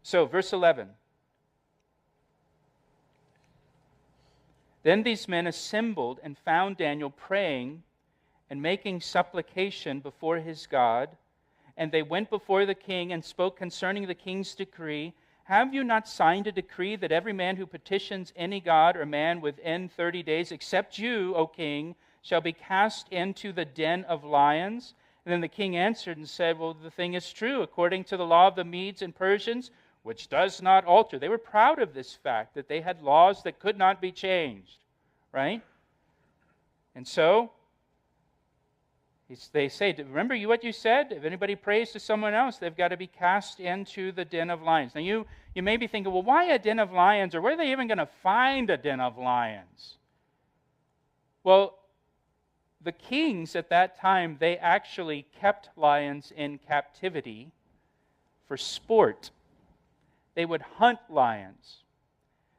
So, verse 11. Then these men assembled and found Daniel praying and making supplication before his God. And they went before the king and spoke concerning the king's decree. Have you not signed a decree that every man who petitions any god or man within 30 days, except you, O king, shall be cast into the den of lions? And then the king answered and said, well, the thing is true, according to the law of the Medes and Persians, which does not alter. They were proud of this fact, that they had laws that could not be changed, right? And so, they say, remember what you said? If anybody prays to someone else, they've got to be cast into the den of lions. Now, you may be thinking, well, why a den of lions? Or where are they even going to find a den of lions? Well, the kings at that time, they actually kept lions in captivity for sport. They would hunt lions.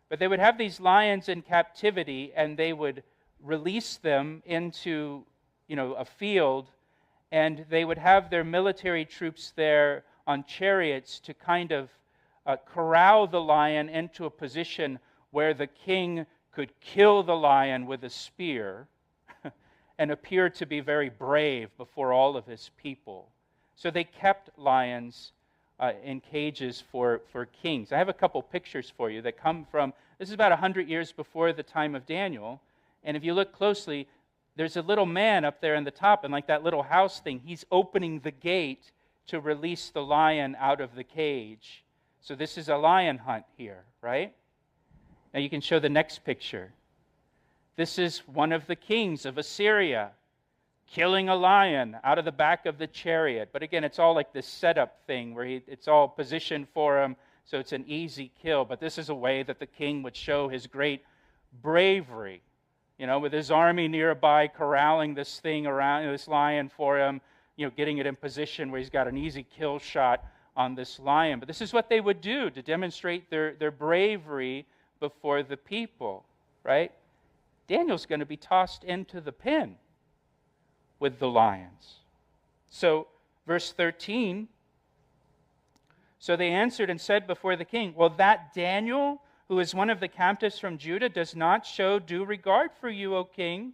But they would have these lions in captivity, and they would release them into a field, and they would have their military troops there on chariots to kind of corral the lion into a position where the king could kill the lion with a spear and appear to be very brave before all of his people. So they kept lions in cages for kings. I have a couple pictures for you that come from, this is about 100 years before the time of Daniel, and if you look closely, there's a little man up there in the top, and like that little house thing, he's opening the gate to release the lion out of the cage. So this is a lion hunt here, right? Now you can show the next picture. This is one of the kings of Assyria killing a lion out of the back of the chariot. But again, it's all like this setup thing where it's all positioned for him, so it's an easy kill. But this is a way that the king would show his great bravery. With his army nearby, corralling this thing around, this lion for him, getting it in position where he's got an easy kill shot on this lion. But this is what they would do to demonstrate their bravery before the people, right? Daniel's going to be tossed into the pen with the lions. So, verse 13, so they answered and said before the king, well, that Daniel, who is one of the captives from Judah, does not show due regard for you, O king,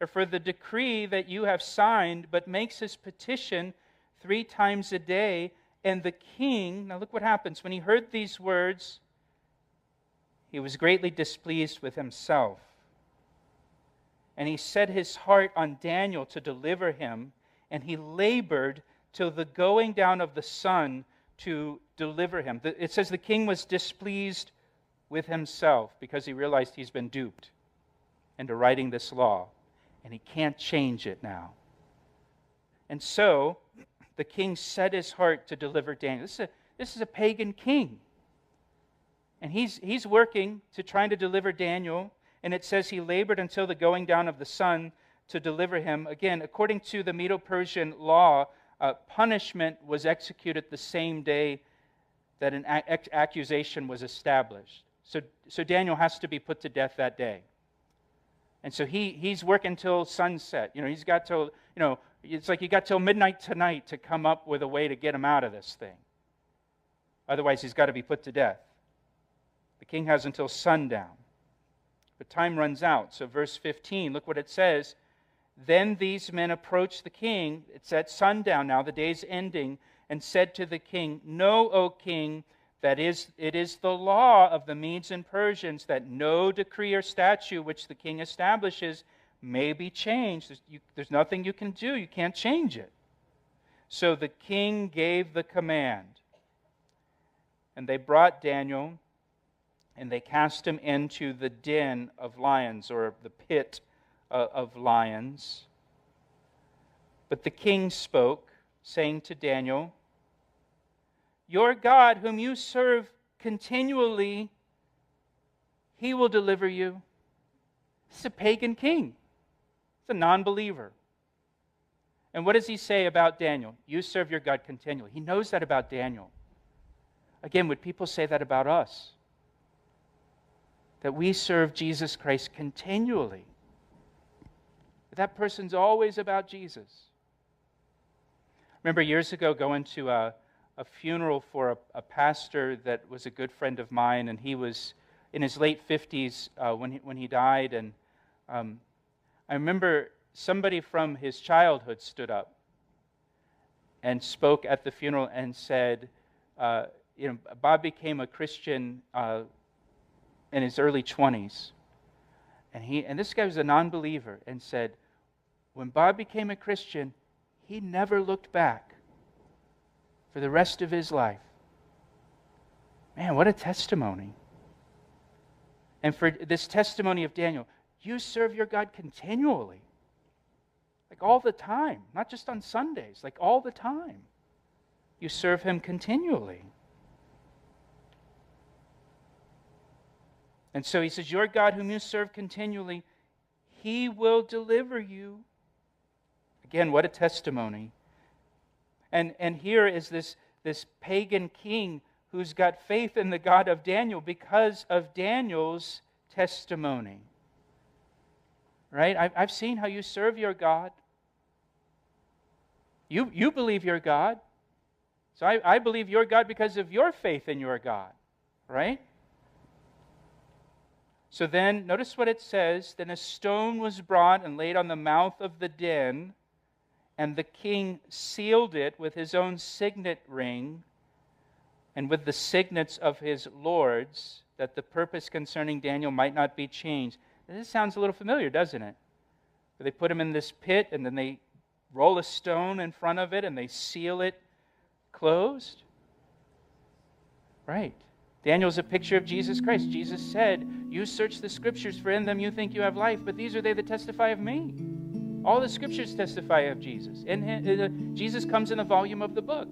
or for the decree that you have signed, but makes his petition 3 times a day. And the king, now look what happens. When he heard these words, he was greatly displeased with himself. And he set his heart on Daniel to deliver him, and he labored till the going down of the sun to deliver him. It says the king was displeased with himself because he realized he's been duped into writing this law, and he can't change it now. And so the king set his heart to deliver Daniel. This is a pagan king, and he's working to try to deliver Daniel, and it says he labored until the going down of the sun to deliver him. Again, according to the Medo-Persian law, punishment was executed the same day that an accusation was established. So Daniel has to be put to death that day. And so he's working till sunset. He's got till, it's like you got till midnight tonight to come up with a way to get him out of this thing. Otherwise, he's got to be put to death. The king has until sundown. But time runs out. So verse 15, look what it says. Then these men approached the king. It's at sundown now, the day's ending, and said to the king, know, O king, that it is the law of the Medes and Persians that no decree or statute which the king establishes may be changed. There's nothing you can do. You can't change it. So the king gave the command. And they brought Daniel, and they cast him into the den of lions, or the pit of lions. But the king spoke, saying to Daniel, your God, whom you serve continually, he will deliver you. This is a pagan king. It's a non-believer. And what does he say about Daniel? You serve your God continually. He knows that about Daniel. Again, would people say that about us? That we serve Jesus Christ continually. That person's always about Jesus. Remember years ago going to a funeral for a pastor that was a good friend of mine, and he was in his late 50s when he died. And I remember somebody from his childhood stood up and spoke at the funeral and said, Bob became a Christian in his early 20s. And this guy was a non-believer, and said, when Bob became a Christian, he never looked back for the rest of his life. Man, what a testimony. And for this testimony of Daniel, you serve your God continually. Like all the time, not just on Sundays, like all the time. You serve him continually. And so he says, your God whom you serve continually, he will deliver you. Again, what a testimony. And here is this pagan king who's got faith in the God of Daniel because of Daniel's testimony. Right? I've seen how you serve your God. You believe your God. So I believe your God because of your faith in your God. Right? So then, notice what it says. Then a stone was brought and laid on the mouth of the den, and the king sealed it with his own signet ring and with the signets of his lords, that the purpose concerning Daniel might not be changed. This sounds a little familiar, doesn't it? They put him in this pit, and then they roll a stone in front of it, and they seal it closed. Right. Daniel's a picture of Jesus Christ. Jesus said, you search the Scriptures, for in them you think you have life, but these are they that testify of me. All the Scriptures testify of Jesus. And Jesus comes in the volume of the book.